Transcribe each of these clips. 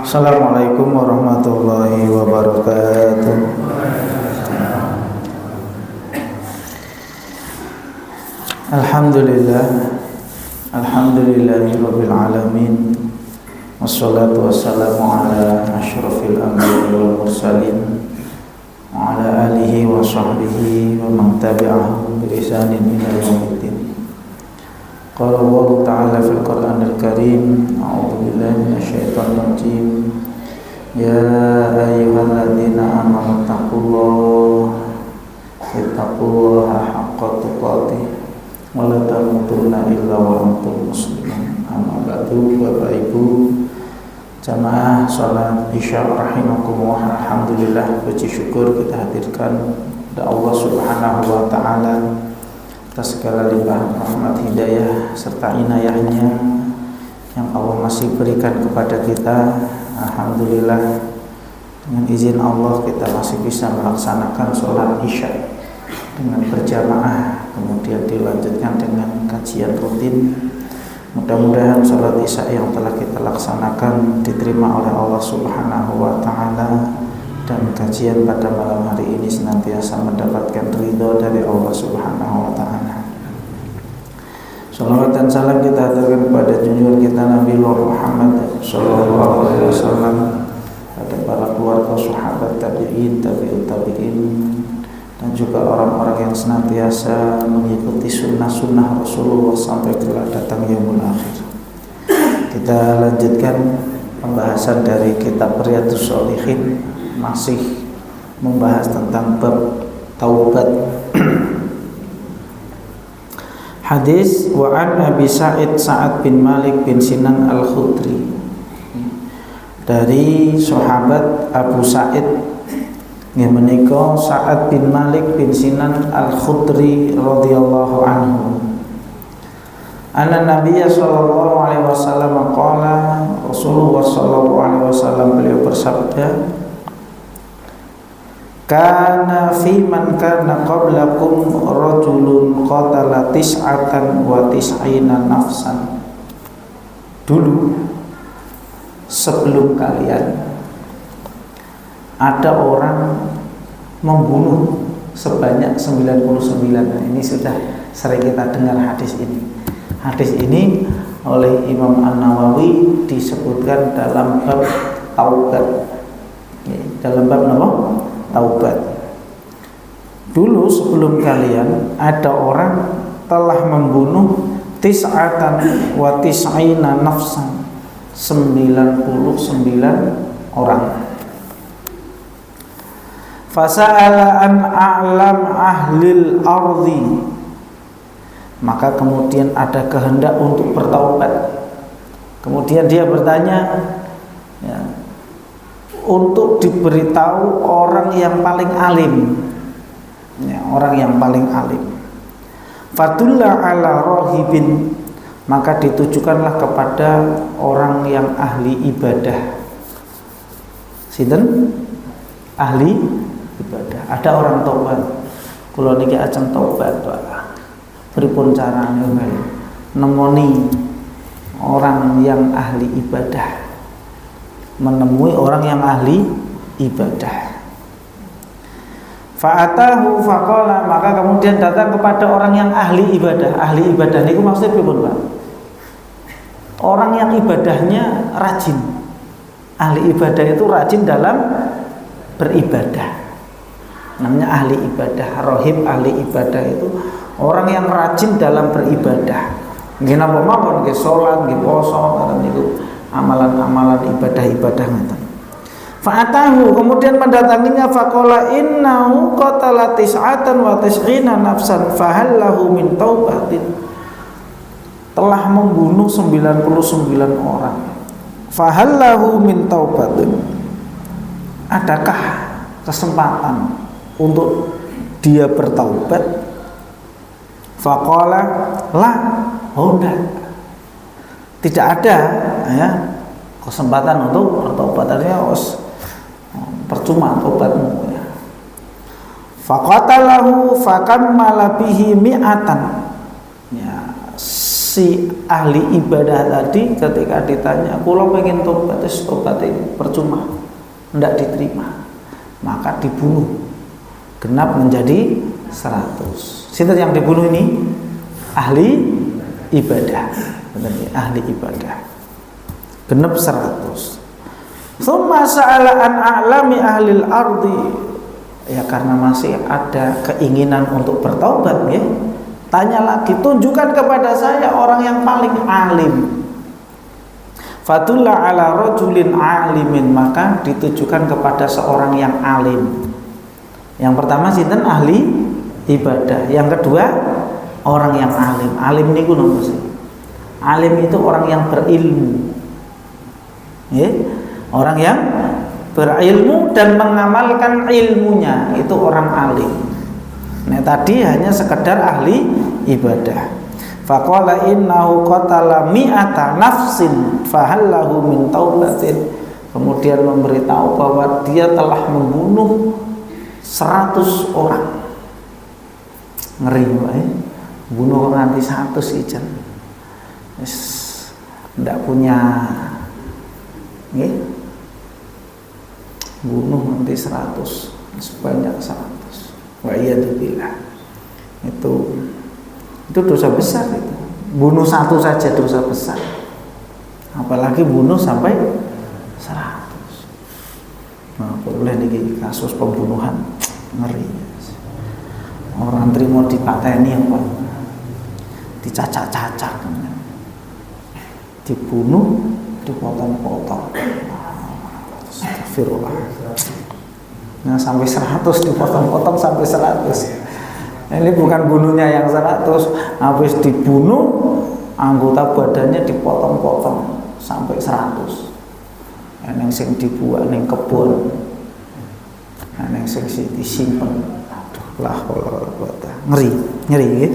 Assalamualaikum warahmatullahi wabarakatuh. Alhamdulillahirabbil alamin. Wassalatu wassalamu ala asyrafil anbiya'i wal mursalin wa ala alihi wa sahbihi wa man tabi'ahum bi ihsanin ila yaumiddin. Qala Allah Ta'ala fil Qur'anil Karim, a'udzu billahi minasyaitonir rajim. Ya ayyuhalladzina amanu taqullaha haqqa tuqatih wa la tamutunna illa wa antum muslimun. Amma ba'du, Bapak Ibu jamaah salat Isya rahimakumullah. Alhamdulillah, puji syukur kita hadirkan kepada Allah Subhanahu wa taala atas segala limpahan rahmat, hidayah serta inayahnya yang Allah masih berikan kepada kita. Alhamdulillah, dengan izin Allah kita masih bisa melaksanakan sholat Isya dengan berjamaah, kemudian dilanjutkan dengan kajian rutin. Mudah-mudahan sholat Isya yang telah kita laksanakan diterima oleh Allah Subhanahu wa taala, dan kajian pada malam hari ini senantiasa mendapatkan ridho dari Allah Subhanahu wa taala. Salawat dan salam kita aturkan kepada junjungan kita Nabi Muhammad sallallahu alaihi wasallam, pada para keluarga, sahabat, tabi'in, tabi'ut tabi'in, dan juga orang-orang yang senantiasa mengikuti sunnah-sunnah Rasulullah sampai kelak datang yaumul akhir. Kita lanjutkan pembahasan dari kitab Riyadhus Shalihin, masih membahas tentang bab taubat. Hadis wa an Abi Sa'ad bin Malik bin Sinan Al-Khudri, dari sahabat Abu Sa'id yang menika Sa'ad bin Malik bin Sinan Al-Khudri radhiyallahu anhu. Anna Nabiyya sallallahu alaihi wasallam qala, Rasulullah sallallahu alaihi wasallam beliau bersabda, kana fi man kana qablakum rajulun qatala tis'atan wa tis'ina nafsan. Dulu sebelum kalian ada orang membunuh sebanyak 99. Ini sudah sering kita dengar hadis ini. Hadis ini oleh Imam An-Nawawi disebutkan dalam bab taubat. Dalam bab apa? Taubat. Dulu sebelum kalian ada orang telah membunuh tis'atan wa tis'ina nafsan, 99 orang. Fasa'ala an a'lam ahlil ardi, maka kemudian ada kehendak untuk bertaubat. Kemudian dia bertanya, ya, untuk diberitahu orang yang paling alim, ya, orang yang paling alim. Fadulla ala rohibin, maka ditujukanlah kepada orang yang ahli ibadah. Sinten? Ahli ibadah. Ada orang taubat, kula niki ajeng taubat, Pak. Pripun carane nemoni orang yang ahli ibadah, menemui orang yang ahli ibadah. Fa'atahu faqala, maka kemudian datang kepada orang yang ahli ibadah. Ahli ibadah niku maksudnya pripun, Pak? Orang yang ibadahnya rajin. Ahli ibadah itu rajin dalam beribadah. Namanya ahli ibadah. Rohib ahli ibadah itu orang yang rajin dalam beribadah. Nggih napa mawon, nggih salat, nggih puasa, ngoten niku. Amalan-amalan ibadah-ibadah ngoten. Fa'atahu, kemudian mendatanginya, faqala innahu qatala tis'atan wa tis'ina nafsan fahal lahu min taubatin. Telah membunuh 99 orang. Fahal lahu min taubatin. Adakah kesempatan untuk dia bertaubat? Faqala la, oh enggak. Tidak ada, ya, kesempatan untuk bertobat. Artinya percuma tobatmu, ya. Faqatalahu fakammala bihi mi'atan, ya, si ahli ibadah tadi ketika ditanya, "Kula pengen tobat," tobat percuma, tidak diterima, maka dibunuh, genap menjadi 100. Sinten yang dibunuh ini? Ahli ibadah, ahli ibadah, genap 100. Tsumma sa'ala an a'lami ahlil ardi, ya karena masih ada keinginan untuk bertaubat ya. Tanya lagi, tunjukkan kepada saya orang yang paling alim. Fadulla ala rajulin alimin, maka ditujukan kepada seorang yang alim. Yang pertama sinten? Ahli ibadah. Yang kedua orang yang alim. Alim niku napa sih? Alim itu orang yang berilmu. Ya, orang yang berilmu dan mengamalkan ilmunya, itu orang alim. Nah, tadi hanya sekedar ahli ibadah. Faqala innahu qatala mi'ata nafsin fahallahu min taubatin. Kemudian memberitahu bahwa dia telah membunuh 100 orang. Ngeri ya. Bunuh nganti 100 ijen. Wis ndak punya nggih. Bunuh nanti 100, sebanyak 100. Wa iyadzubillah. Itu dosa besar itu. Bunuh 1 saja dosa besar. Apalagi bunuh sampai 100. Nah, boleh niki kasus pembunuhan ngeri. Orang terima dipateni apa? Dicacak-cacak. Dibunuh, dipotong-potong. Astagfirullah. Nah, sampai 100 dipotong-potong sampai 100. Ini bukan bunuhnya yang 100, habis dibunuh anggota badannya dipotong-potong sampai 100. Neng sing dibuat neng kebun, neng sing disimpan. Aduh, lah ngeri ya.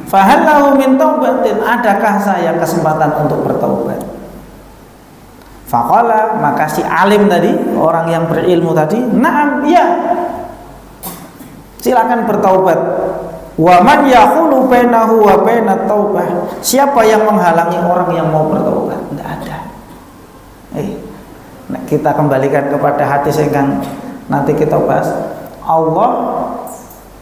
Fahallahu min taubatin, adakah saya kesempatan untuk bertaubat? Faqala, maka si alim tadi, orang yang berilmu tadi, na'am, ya, silakan bertaubat. Wa man yahulu bainahu wa bainat taubah, siapa yang menghalangi orang yang mau bertaubat? Tidak ada. Nah, kita kembalikan kepada hadis yang nanti kita bahas. Allah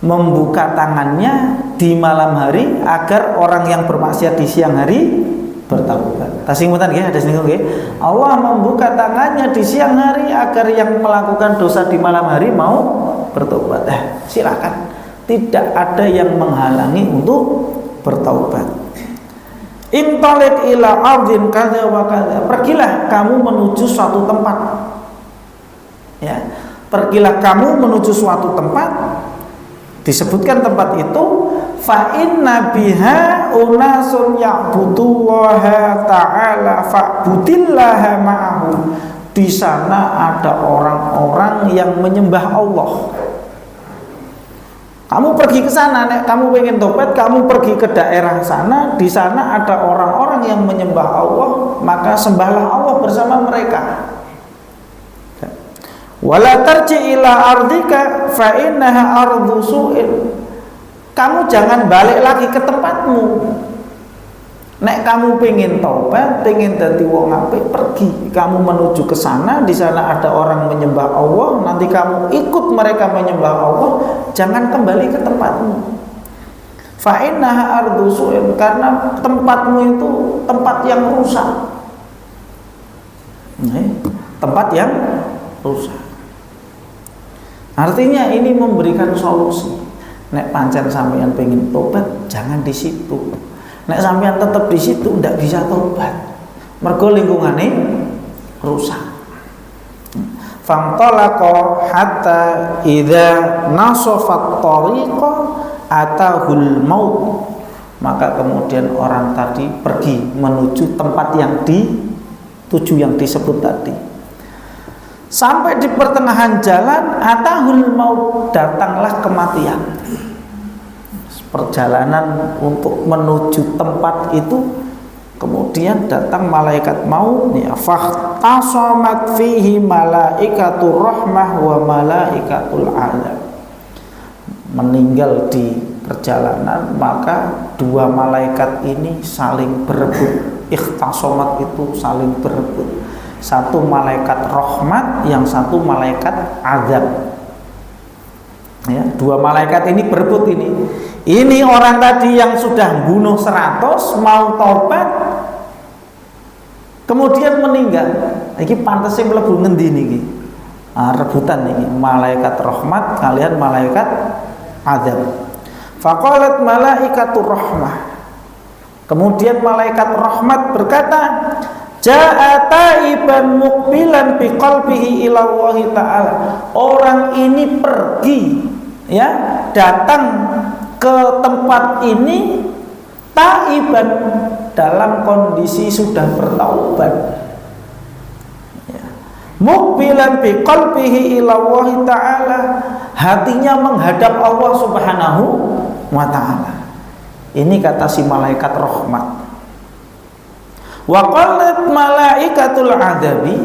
membuka tangannya di malam hari agar orang yang bermaksiat di siang hari bertaubat. Tasingmutan ya, ada singgung ya. Allah membuka tangannya di siang hari agar yang melakukan dosa di malam hari mau bertobat. Silakan. Tidak ada yang menghalangi untuk bertaubat. Intalik ila ardin kadza wa kadza. Pergilah kamu menuju suatu tempat. Ya, pergilah kamu menuju suatu tempat. Disebutkan tempat itu, fa inna biha unasun ya'budullaha ta'ala fa'budillaha ma'ahu. Di sana ada orang-orang yang menyembah Allah. Kamu pergi ke sana, nek kamu pengen tobat, kamu pergi ke daerah sana, di sana ada orang-orang yang menyembah Allah, maka sembahlah Allah bersama mereka. Wala tarji ila ardika fa innaha ardu su'in. Kamu jangan balik lagi ke tempatmu. Nek kamu pengen taubat, pengen dadi wong apik, pergi. Kamu menuju ke sana, di sana ada orang menyembah Allah, nanti kamu ikut mereka menyembah Allah, jangan kembali ke tempatmu. Fa innaha ardu su'in, karena tempatmu itu tempat yang rusak. Tempat yang rusak. Artinya ini memberikan solusi. Nek pancen sampean pengen tobat, jangan di situ. Nek sampean tetap di situ, ndak bisa tobat. Mergo lingkungannya rusak. Fantalaqa hatta idza nasafat tariqa atahul maut. Maka kemudian orang tadi pergi menuju tempat yang dituju yang disebut tadi. Sampai di pertengahan jalan, atahul maut, datanglah kematian. Perjalanan untuk menuju tempat itu, kemudian datang malaikat maut, ya, fahtasamat fihi malaikatur rahmah wa malaikatul azab. Meninggal di perjalanan, maka dua malaikat ini saling berebut. Ikhtasomat itu saling berebut. Satu malaikat rahmat, yang satu malaikat azab. Ya, dua malaikat ini berebut ini. Ini orang tadi yang sudah bunuh 100 mau taubat, kemudian meninggal. Iki pantasnya mlebu ngendi niki? Rebutan niki, malaikat rahmat kalian malaikat azab. Faqalat malaikatur rahmah. Kemudian malaikat rahmat berkata, Ja'a taiban muqbilan biqalbihi ila Allah ta'ala. Orang ini pergi, ya, datang ke tempat ini taiban, dalam kondisi sudah bertaubat, ya. Muqbilan biqalbihi ila Allah ta'ala, hatinya menghadap Allah Subhanahu wa ta'ala. Ini kata si malaikat rahmat. Wa qalat malaikatul adabi,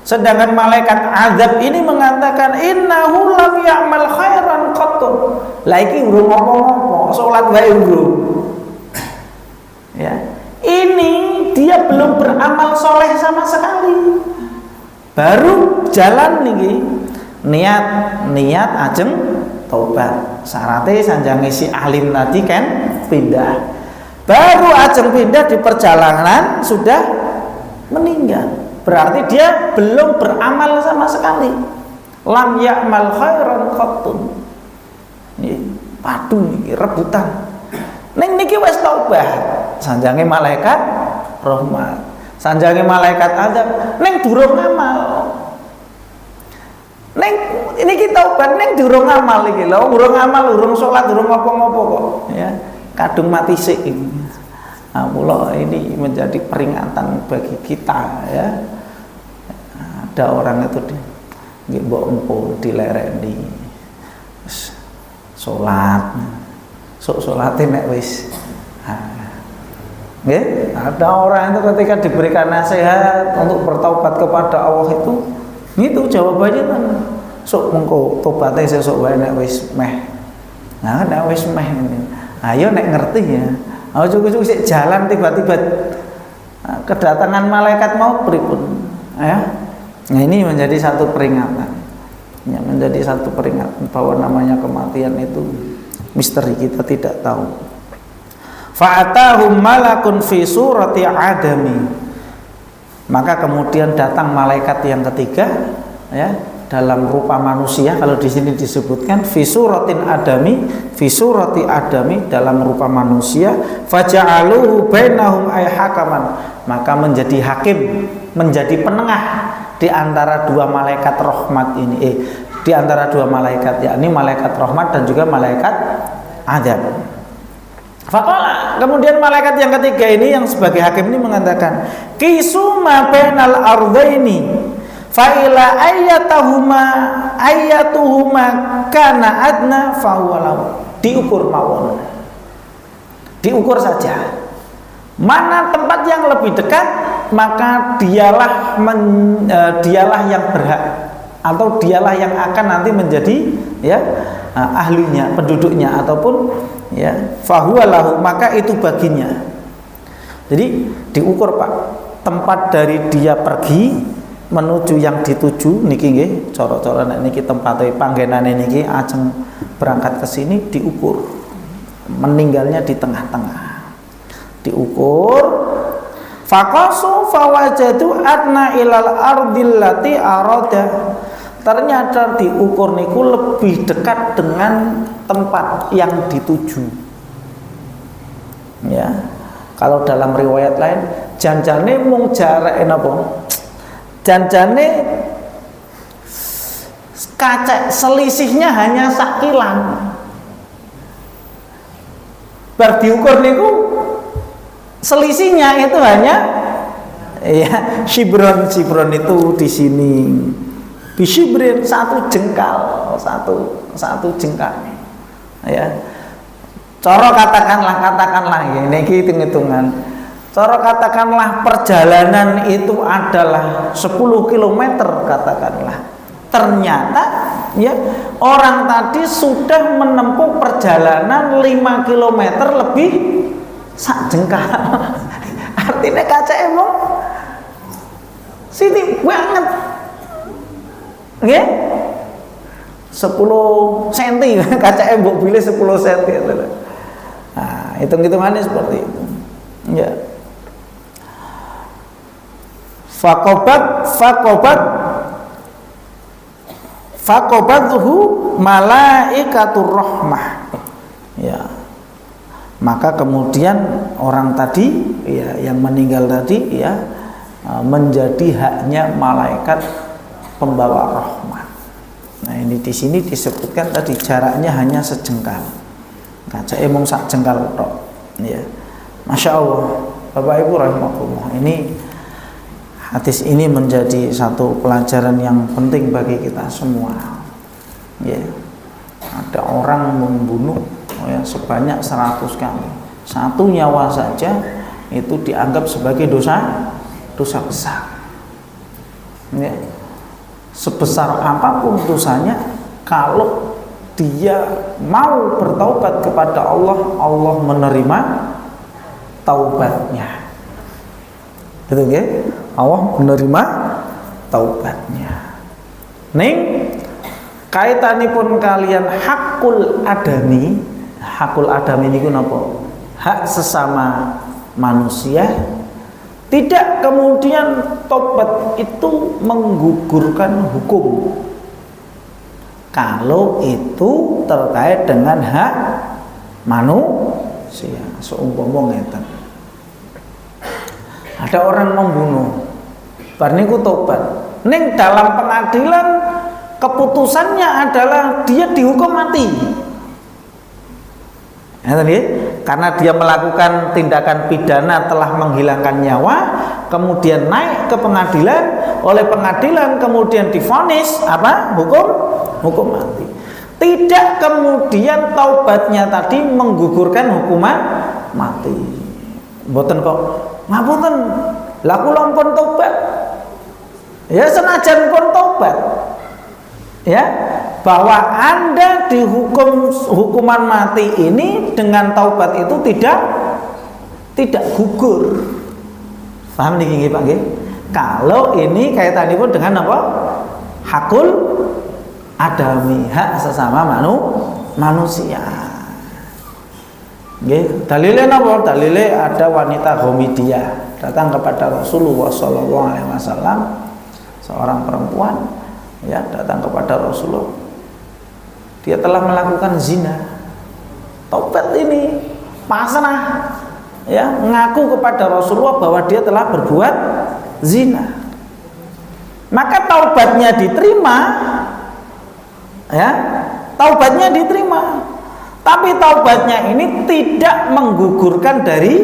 sedangkan malaikat azab ini mengatakan innahu lam ya'mal khairan qattu. Lah iki urung apa-apa, salat wae urung. Ya. Ini dia belum beramal soleh sama sekali. Baru jalan niki. Niat ajeng taubat. Syaratnya sanjange si alim tadi kan pindah. Baru ajeng pindah di perjalanan sudah meninggal. Berarti dia belum beramal sama sekali. Lam ya'mal khairan qattun. Padu niki rebutan. Ning niki wis taubat. Sanjange malaikat rahmat. Sanjange malaikat azab. Ning durung amal. Ning niki taubat ning durung amal iki lho, urung amal, urung salat, urung apa-apa kok, ya. Kadung mati sik. Nah, mula ini menjadi peringatan bagi kita, ya. Ada orang itu nggih mbok empu dilereni. Salat. Sok salate nek wis. Nggih, ada orang itu ketika diberikan nasihat untuk bertaubat kepada Allah itu jawabannya kan sok mengko tobaté sesuk wae nek wis meh. Nah, nek wis meh ini. Ayo nek ngerti ya. Cukup sik jalan tiba-tiba kedatangan malaikat mau pripun. Ya. Nah, ini menjadi satu peringatan. Ya, menjadi satu peringatan bahwa namanya kematian itu misteri, kita tidak tahu. Fa'atahum malakun fi surati adami. Maka kemudian datang malaikat yang ketiga, ya, dalam rupa manusia. Kalau di sini disebutkan fi suratin adami, fi surati adami, dalam rupa manusia. Faja'aluhu bainahum ay hakaman, maka menjadi hakim, menjadi penengah di antara dua malaikat rahmat ini, di antara dua malaikat, yakni malaikat rahmat dan juga malaikat azab. Faqala, kemudian malaikat yang ketiga ini yang sebagai hakim ini mengatakan, qisuma bainal ardaini fa ila ayatuhuma kana adna fa huwa lahu. Diukur mawon. Diukur saja. Mana tempat yang lebih dekat, maka dialah yang berhak, atau dialah yang akan nanti menjadi, ya, ahlinya, penduduknya, ataupun, ya, fahuwa lahu, maka itu baginya. Jadi diukur, Pak, tempat dari dia pergi menuju yang dituju niki nggih, cara-cara nek niki tempate panggenane niki ajeng berangkat ke sini diukur. Meninggalnya di tengah-tengah. Diukur, faqasu fawajadu adna ilal ardillati arada. Ternyata diukur niku lebih dekat dengan tempat yang dituju. Ya. Kalau dalam riwayat lain, janjane mung jarake napa? Janjane kacek, selisihnya hanya sakilan. Bar diukur niku selisihnya itu hanya, ya, shibron itu di sini. Bisibrin satu jengkal, satu jengkal. Ya. Cara katakanlah ini hitung-hitungan. Cara katakanlah perjalanan itu adalah 10 km katakanlah. Ternyata ya, orang tadi sudah menempuh perjalanan 5 km lebih sak jengkal. Artinya kaca emang sini banget, nggih, 10 cm kaca embok pilih 10 cm. Nah, hitung-hitungannya seperti itu. Ya. Faqabathu malaikatur rahmah. Ya. Maka kemudian orang tadi, ya, yang meninggal tadi, ya, menjadi haknya malaikat pembawa rahmat. Nah, ini di sini disebutkan tadi jaraknya hanya sejengkal. Kaca emong sak jengkal tok. Ya. Masya Allah, Bapak Ibu rahimakumullah. Ini hadis ini menjadi satu pelajaran yang penting bagi kita semua. Ya. Ada orang membunuh, ya, sebanyak 100 kali. Satu nyawa saja itu dianggap sebagai dosa besar. Ya. Sebesar apapun dosanya, kalau dia mau bertaubat kepada Allah, Allah menerima taubatnya. Betul ya? Allah menerima taubatnya. Ning kaitanipun kalian hakul adami niku napa? Hak sesama manusia. Tidak kemudian taubat itu menggugurkan hukum. Kalau itu terkait dengan hak manusia, seumpama ngeten. Ada orang membunuh, bar niku tobat. Ning dalam pengadilan keputusannya adalah dia dihukum mati. Karena dia melakukan tindakan pidana telah menghilangkan nyawa, kemudian naik ke pengadilan, oleh pengadilan kemudian divonis apa? Hukum mati. Tidak kemudian taubatnya tadi menggugurkan hukuman mati. Mboten kok, ngapunten, lah kula pun taubat. Ya senajan pun taubat. Ya, bahwa Anda dihukum hukuman mati ini dengan taubat itu tidak gugur. Paham niki nggih Pak nggih? Kalau ini kaitanipun dengan apa? Hakul adami, hak sesama manusia. Nggih, dalile napa? Dalile ada wanita Ghamidiyah datang kepada Rasulullah sallallahu alaihi wasallam, seorang perempuan, ya, datang kepada Rasulullah. Dia telah melakukan zina. Taubat ini pasrah, ya, mengaku kepada Rasulullah bahwa dia telah berbuat zina. Maka taubatnya diterima, ya, taubatnya diterima. Tapi taubatnya ini tidak menggugurkan dari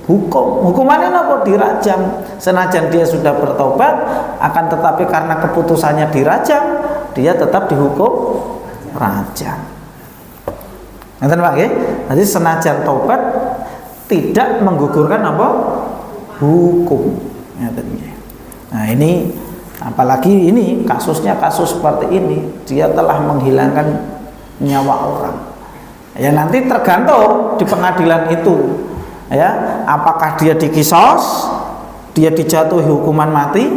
hukum. Hukumannya apa? Dirajam. Senajan dia sudah bertobat, akan tetapi karena keputusannya dirajam, dia tetap dihukum rajam. Ngerti Pak nggih? Jadi senajan tobat tidak menggugurkan apa? Hukum. Ngerti nggih. Nah, ini apalagi ini kasusnya kasus seperti ini, dia telah menghilangkan nyawa orang. Ya nanti tergantung di pengadilan itu, ya, apakah dia dikisos, dia dijatuhi hukuman mati,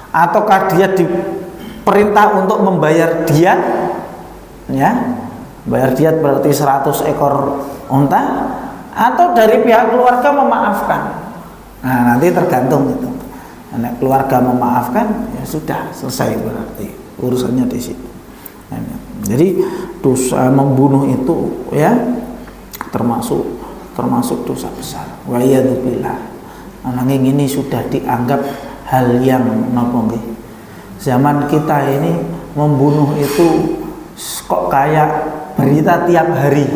ataukah dia diperintah untuk membayar diat, ya, bayar diat berarti 100 ekor unta, atau dari pihak keluarga memaafkan. Nah nanti tergantung itu. Nah, keluarga memaafkan, ya sudah selesai berarti urusannya di situ. Jadi dosa membunuh itu, ya, termasuk dosa besar. Wa iyadzubillah. Nanging ini sudah dianggap hal yang napa nggih. Zaman kita ini membunuh itu kok kayak berita tiap hari.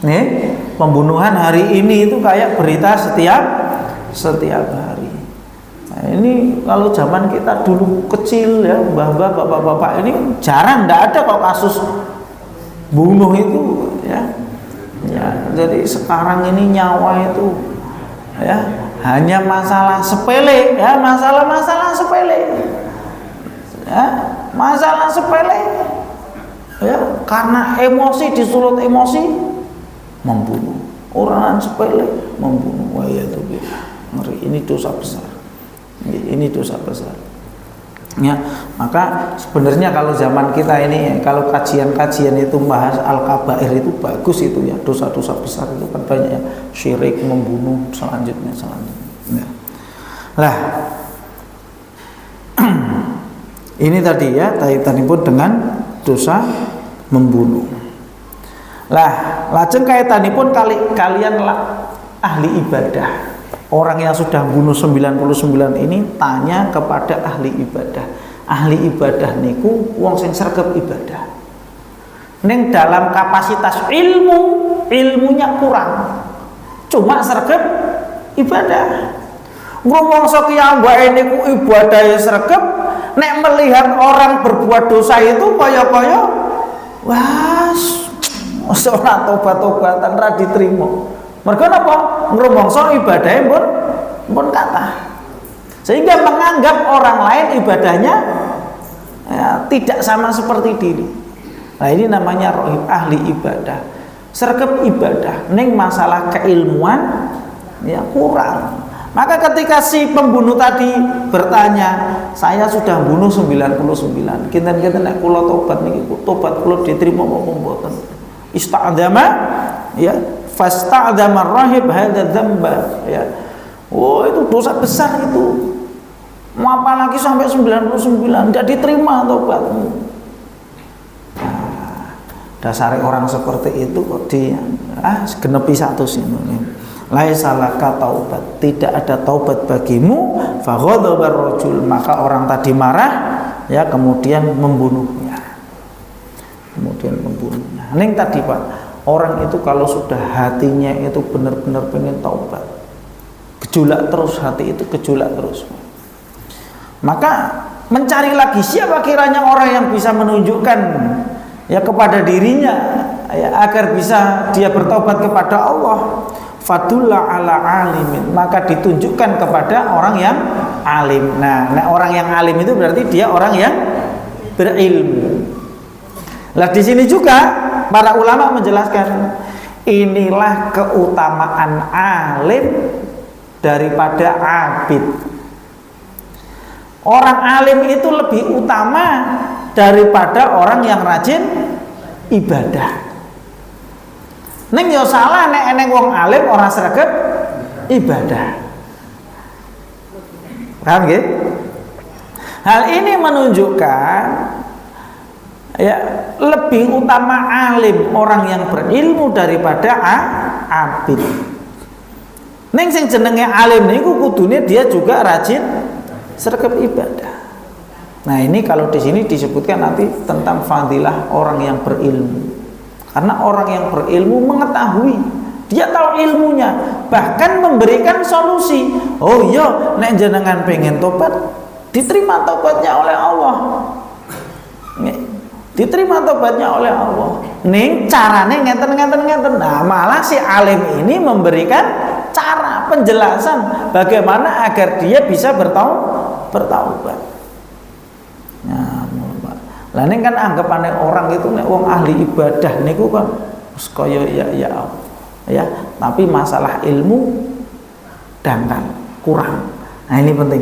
Nih, pembunuhan hari ini itu kayak berita setiap hari. Nah, ini kalau zaman kita dulu kecil, ya, mbah-mbah, bapak-bapak ini jarang, tidak ada kok kasus bunuh itu, ya. Ya, jadi sekarang ini nyawa itu, ya, hanya masalah sepele, ya, masalah sepele. Ya, masalah sepele. Ya, karena emosi, disulut emosi membunuh. Orang sepele membunuh. Wah ya itu ngeri. Ini dosa besar. Ini dosa besar. Ya, maka sebenarnya kalau zaman kita ini, kalau kajian-kajian itu bahas al-kabair itu bagus itu ya, dosa-dosa besar itu kan banyak ya, syirik, membunuh, selanjutnya. Ya. Lah, ini tadi ya, kaitannya pun dengan dosa membunuh. Lah, lajeng kaitannya pun kalian ahli ibadah. Orang yang sudah bunuh 99 ini tanya kepada ahli ibadah. Ahli ibadah niku wong sing sregep ibadah. Ning dalam kapasitas ilmunya kurang. Cuma sregep ibadah. Ngomong sok mbake niku ibadahe sregep, nek melihat orang berbuat dosa itu kaya-kaya was ora tobat-tobatan ra diterima. Mergo napa? Ngrumangsa ibadahe pun kathah. Sehingga menganggap orang lain ibadahnya ya, tidak sama seperti diri. Nah, ini namanya rohib, ahli ibadah. Sregep ibadah, ning masalah keilmuan ya kurang. Maka ketika si pembunuh tadi bertanya, saya sudah bunuh 99, kinten-kinten nek kula tobat niki tobat kula diterima apa mboten? Ista'dzama ya, fasta'dzama rahib hadza dzamba ya. Oh, itu dosa besar itu. Mau apa lagi sampai 99 tidak diterima tobatmu. Nah, dasar orang seperti itu kok genepi 100 ini. Laisa laka taubat, tidak ada taubat bagimu, fa ghadabar rajul, maka orang tadi marah ya, kemudian membunuhnya. Ning tadi Pak, orang itu kalau sudah hatinya itu benar-benar pengen taubat, gejolak terus hati itu, gejolak terus, maka mencari lagi siapa kiranya orang yang bisa menunjukkan ya kepada dirinya ya, agar bisa dia bertobat kepada Allah. Fadulla ala alimin, maka ditunjukkan kepada orang yang alim. Nah, orang yang alim itu berarti dia orang yang berilmu. Lah di sini juga para ulama menjelaskan inilah keutamaan alim daripada abid. Orang alim itu lebih utama daripada orang yang rajin ibadah. Neng yo salah nek eneng wong alim orang sregep ibadah. Paham nggih? Hal ini menunjukkan ya lebih utama alim, orang yang berilmu daripada abid. Neng sing jenenge alim niku kudune dia juga rajin sregep ibadah. Nah, ini kalau di sini disebutkan nanti tentang fadilah orang yang berilmu. Karena orang yang berilmu mengetahui, dia tahu ilmunya, bahkan memberikan solusi. Oh iya, nek jenengan pengen tobat, diterima tobatnya oleh Allah. Diterima tobatnya oleh Allah. Ning carane ngeten. Nah, malah si alim ini memberikan cara penjelasan bagaimana agar dia bisa bertaubat. Nah, lah ning kan anggapane orang itu nek wong ahli ibadah niku kan kaya ya, tapi masalah ilmu dangkal, kurang. Nah, ini penting,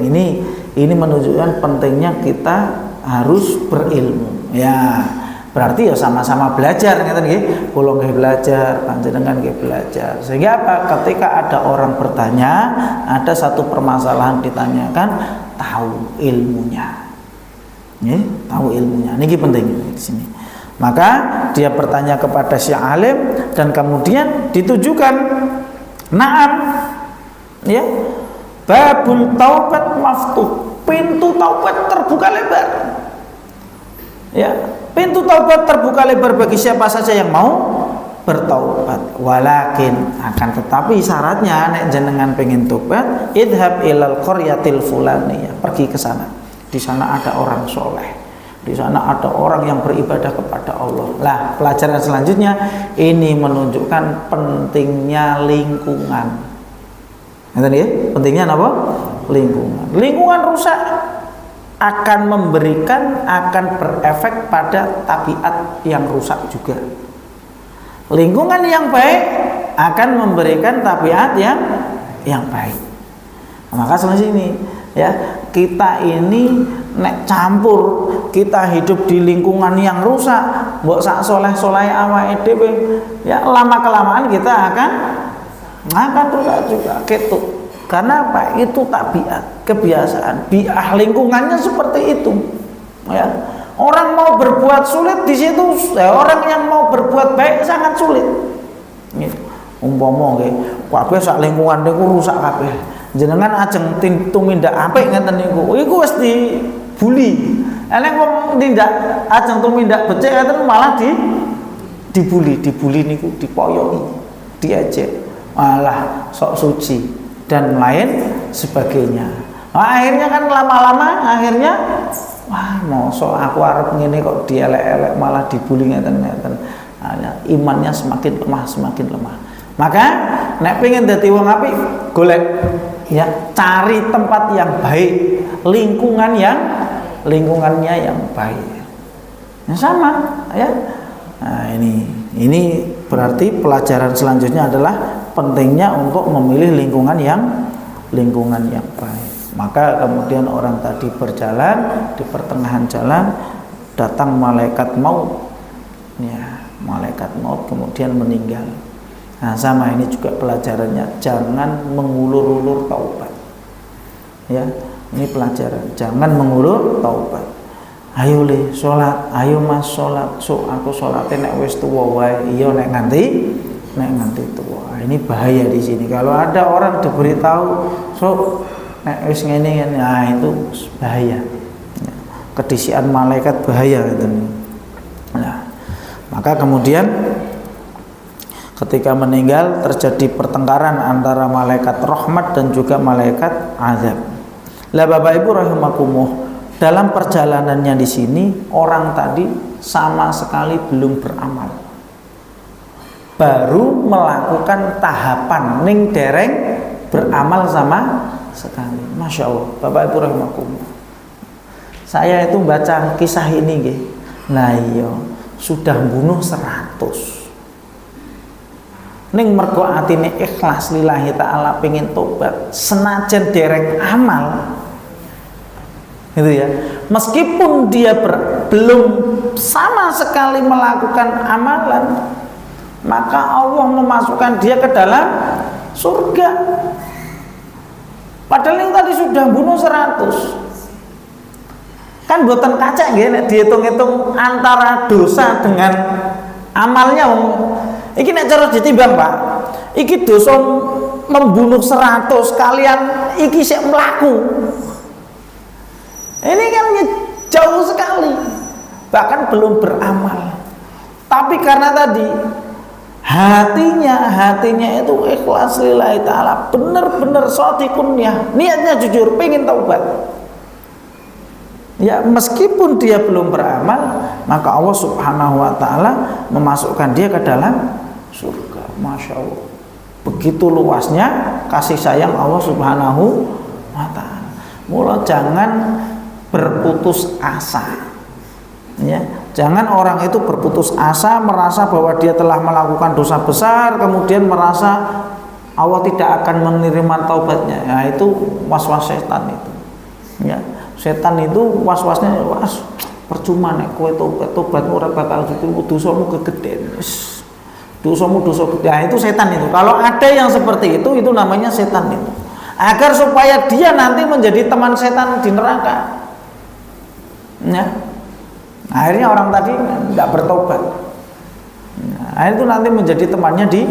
ini menunjukkan pentingnya kita harus berilmu. Ya, berarti ya sama-sama belajar ngeten nggih. Kula nggih belajar, panjenengan nggih belajar. Sehingga apa? Ketika ada orang bertanya, ada satu permasalahan ditanyakan, tahu ilmunya. Tahu ilmunya. Ini penting di sini. Maka dia bertanya kepada si alim dan kemudian ditujukan, na'am, ya, babul taubat maftuh, pintu taubat terbuka lebar. Ya, pintu taubat terbuka lebar bagi siapa saja yang mau bertaubat. Walakin, akan tetapi syaratnya nek jenengan pengen tobat, idhab ilal qaryatil fulaniyah, pergi ke sana. Di sana ada orang soleh, di sana ada orang yang beribadah kepada Allah. Lah, pelajaran selanjutnya ini menunjukkan pentingnya lingkungan. Ngerti ya? Pentingnya apa? Lingkungan. Lingkungan rusak, akan memberikan, akan berefek pada tabiat yang rusak juga. Lingkungan yang baik akan memberikan tabiat yang baik. Maka seperti ini ya, kita ini nek campur, kita hidup di lingkungan yang rusak, mbok sak soleh-soleh awake dhewe, ya lama kelamaan kita akan rusak juga gitu. Karena apa? Itu tabiat, kebiasaan, biah lingkungannya seperti itu. Ya. Orang mau berbuat sulit di situ, orang yang mau berbuat baik sangat sulit. Gitu. Umpama nggih, kabeh sak lingkungan niku rusak kabeh. Jenengan ajeng tumindak apik ngeten niku, iku wis dibuli. Nek wong tindak ajeng tumindak becik ngeten malah dibuli niku, dipoyoki, diejek. Malah sok suci dan lain sebagainya. Nah, akhirnya kan lama-lama akhirnya wah mosok aku arep ngene kok dielek-elek malah dibuli ngeten-ngeten. Nah, imannya semakin lemah. Maka nek pengen dadi wong apik golek ya, cari tempat yang baik, lingkungannya yang baik. Ya sama ya. Nah, ini berarti pelajaran selanjutnya adalah pentingnya untuk memilih lingkungan yang baik. Maka kemudian orang tadi berjalan di pertengahan jalan datang malaikat maut. Ya, malaikat maut kemudian meninggal. Nah, sama ini juga pelajarannya, jangan mengulur-ulur taubat. Ya, ini pelajaran, jangan mengulur taubat. Ayo le salat, ayo Mas salat. So aku salate nek wis tuwa wae. Iya nek nganti tua. Ini bahaya di sini. Kalau ada orang diberitahu, so nek wis ngene, nah itu bahaya. Kedisian malaikat bahaya gitu. Nah, maka kemudian ketika meninggal terjadi pertengkaran antara malaikat rahmat dan juga malaikat azab. Lah Bapak Ibu rahimakumullah, dalam perjalanannya di sini orang tadi sama sekali belum beramal. Baru melakukan tahapan ning dereng beramal sama sekali. Masya Allah, Bapak Ibu rahimakumullah. Saya itu baca kisah ini nggih. Nah iya, sudah bunuh 100. Ning mergo atine ikhlas lillahi taala pengen tobat, senajan dereng amal. Gitu ya. Meskipun dia belum sama sekali melakukan amalan, maka Allah memasukkan dia ke dalam surga. Padahal yang tadi sudah bunuh 100. Kan boten kaca nggih nek dihitung-hitung antara dosa dengan amalnya. Iki nek cara ditimbang, Pak. Iki dosa membunuh 100 kalian iki sik mlaku. Ini kan jauh sekali. Bahkan belum beramal. Tapi karena tadi hatinya itu ikhlas lillahi ta'ala, benar-benar shadiqun niatnya jujur, pengen taubat. Ya, meskipun dia belum beramal, maka Allah Subhanahu wa taala memasukkan dia ke dalam surga. Masya Allah, begitu luasnya kasih sayang Allah Subhanahu wa taala. Mula jangan berputus asa. Ya, jangan orang itu berputus asa, merasa bahwa dia telah melakukan dosa besar, kemudian merasa Allah tidak akan menerima taubatnya. Nah, itu was-was setan itu. Ya, setan itu was-wasnya percuma nek kowe tobat ora bakal diterima, dosamu kegeden. Dosamu dosa gede. Nah, itu setan itu. Kalau ada yang seperti itu namanya setan itu. Agar supaya dia nanti menjadi teman setan di neraka. Ya. Akhirnya orang tadi tidak bertobat. Akhirnya itu nanti menjadi temannya di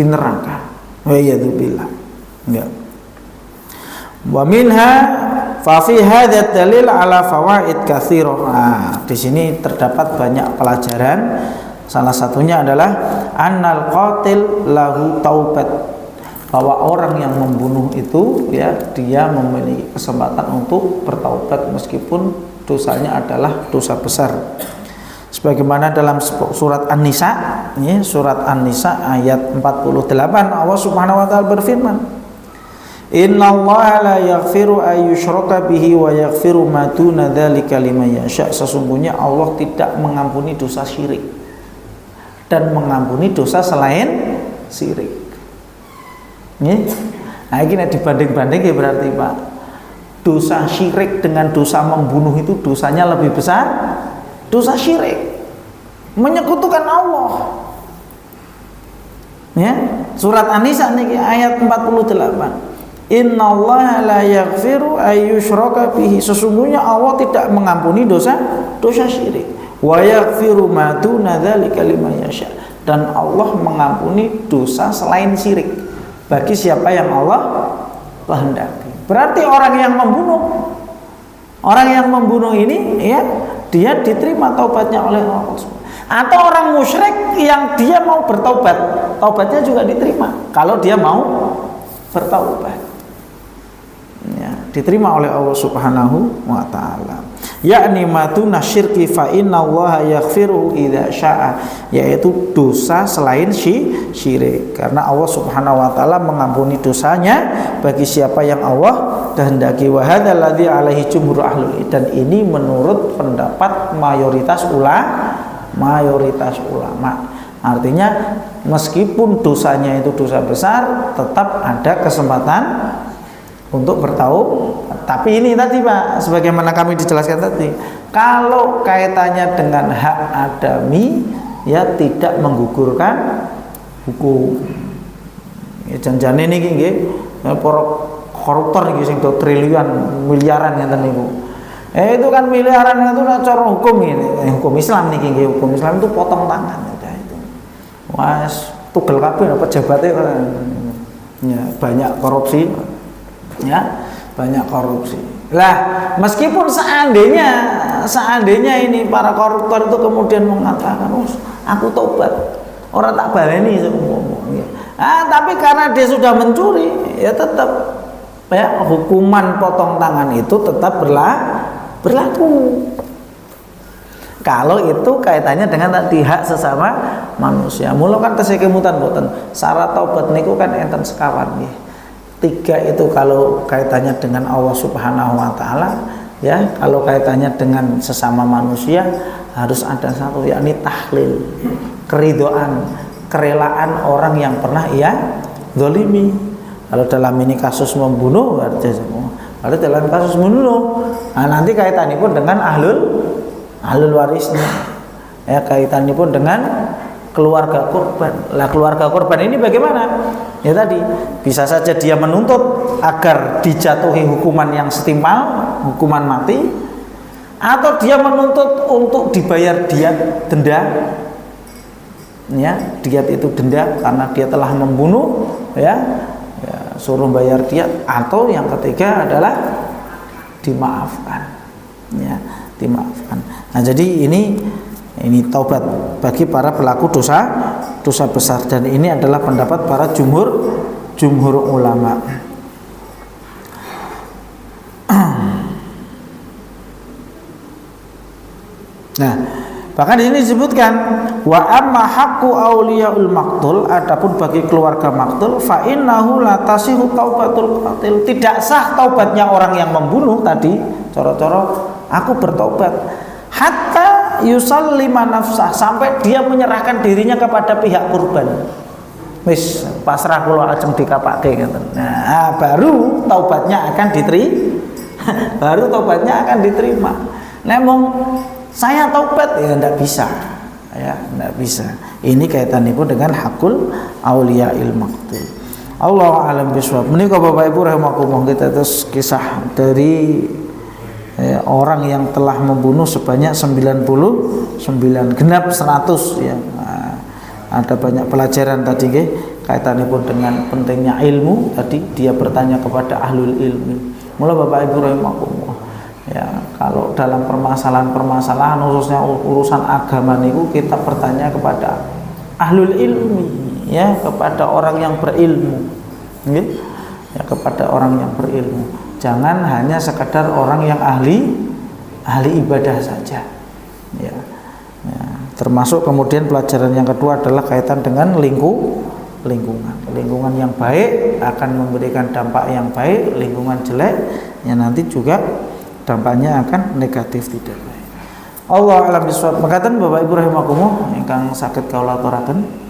neraka. Wa iyadu billah. Ya. Wa minha fa fi hadza dalil ala fawaid katsirah. Nah, di sini terdapat banyak pelajaran. Salah satunya adalah annal qatil lahu taubat. Bahwa orang yang membunuh itu ya dia memiliki kesempatan untuk bertaubat meskipun dosanya adalah dosa besar. Sebagaimana dalam surat An-Nisa, ya, surat An-Nisa ayat 48 Allah Subhanahu wa taala berfirman, Innallaha la yaghfiru ay yushraka bihi wa yaghfiru ma duna dzalika liman yasha. Sesungguhnya Allah tidak mengampuni dosa syirik dan mengampuni dosa selain syirik. Nah ini dibanding-banding ya berarti Pak, dosa syirik dengan dosa membunuh itu dosanya lebih besar. Dosa syirik menyekutukan Allah. Ya, surat An-Nisa niki ayat 48. Innallaha la yaghfiru ay yushraka bihi. Sesungguhnya Allah tidak mengampuni dosa syirik. Wa yaghfiru ma duna dzalika liman yasha. Dan Allah mengampuni dosa selain syirik bagi siapa yang Allah kehendaki. Berarti orang yang membunuh ini ya, dia diterima taubatnya oleh Allah. Atau orang musyrik yang dia mau bertaubat, taubatnya juga diterima kalau dia mau bertaubat. Ya, diterima oleh Allah Subhanahu wa taala. Yakni matuna syirki fa innallaha yaghfiruhu idza syaa, yaitu dosa selain syirik, karena Allah Subhanahu wa taala mengampuni dosanya bagi siapa yang Allah kehendaki. Wa hadzal ladzi alaihi jumhur ahlul, dan ini menurut pendapat mayoritas ulama. Artinya meskipun dosanya itu dosa besar, tetap ada kesempatan untuk bertaubat. Tapi ini tadi Pak, sebagaimana kami dijelaskan tadi, kalau kaitannya dengan hak adami ya tidak menggugurkan hukum. Ya janjane niki nggih, para koruptor niki sing do triliunan miliaran ngeten niku. Itu kan miliaran itu cara hukum ini, hukum Islam niki nggih, hukum Islam itu potong tangan udah itu. Mas tugel kabeh pejabatnya ya banyak korupsi. Ya, banyak korupsi. Lah, meskipun seandainya ini para koruptor itu kemudian mengatakan, "Oh, aku tobat, orang tak baleni semuanya." Tapi karena dia sudah mencuri, ya tetap ya hukuman potong tangan itu tetap berlaku. Kalau itu kaitannya dengan tadi hak sesama manusia. Mula kan tesih kemutan boten. Syarat taubat niku kan enten sekawan nggih. 3 itu kalau kaitannya dengan Allah Subhanahu wa taala, ya, kalau kaitannya dengan sesama manusia harus ada 1, yakni tahlil, keridhaan, kerelaan orang yang pernah ia zalimi. Kalau dalam ini kasus membunuh, berarti dalam kasus membunuh, nanti kaitannya pun dengan ahlul warisnya. Ya, kaitannya pun dengan keluarga korban. Lah keluarga korban ini bagaimana? Ya tadi bisa saja dia menuntut agar dijatuhi hukuman yang setimpal, hukuman mati, atau dia menuntut untuk dibayar diat, denda. Ya, diat itu denda karena dia telah membunuh, ya suruh bayar diat, atau yang ketiga adalah dimaafkan. Ya, dimaafkan. Nah, jadi ini taubat bagi para pelaku dosa besar, dan ini adalah pendapat para jumhur ulama. Nah, bahkan di sini disebutkan wa amma haqqu auliyaul maqtul, adapun bagi keluarga maqtul fa innahu la tasihu taubatul qatil, tidak sah taubatnya orang yang membunuh tadi. Coro-coro aku bertobat hatta yusallima nafsah, sampai dia menyerahkan dirinya kepada pihak kurban. Wis pasrah kula ajeng dikapake ngoten. Nah, baru taubatnya akan diterima. Lemong saya taubat ya ndak bisa. Ya, ndak bisa. Ini kaitannya pun dengan hakul auliyail maqtul. Allah alam bisawab. Menika Bapak Ibu rahimakumullah, kita terus kisah dari orang yang telah membunuh sebanyak 99, genap 100 ya. Nah, ada banyak pelajaran tadi kaitannya pun dengan pentingnya ilmu. Tadi dia bertanya kepada ahlul ilmi. Mula Bapak Ibu rahimakumullah, ya, kalau dalam permasalahan khususnya urusan agama niku kita bertanya kepada ahlul ilmi, ya, kepada orang yang berilmu. Ya, kepada orang yang berilmu. Jangan hanya sekedar orang yang ahli ibadah saja. Ya. Termasuk kemudian pelajaran yang kedua adalah kaitan dengan Lingkungan yang baik akan memberikan dampak yang baik, lingkungan jelek ya nanti juga dampaknya akan negatif, tidak baik. Allah a'lam bishawab. Mekaten Bapak Ibu rahimakumullah ingkang saged kawula aturaken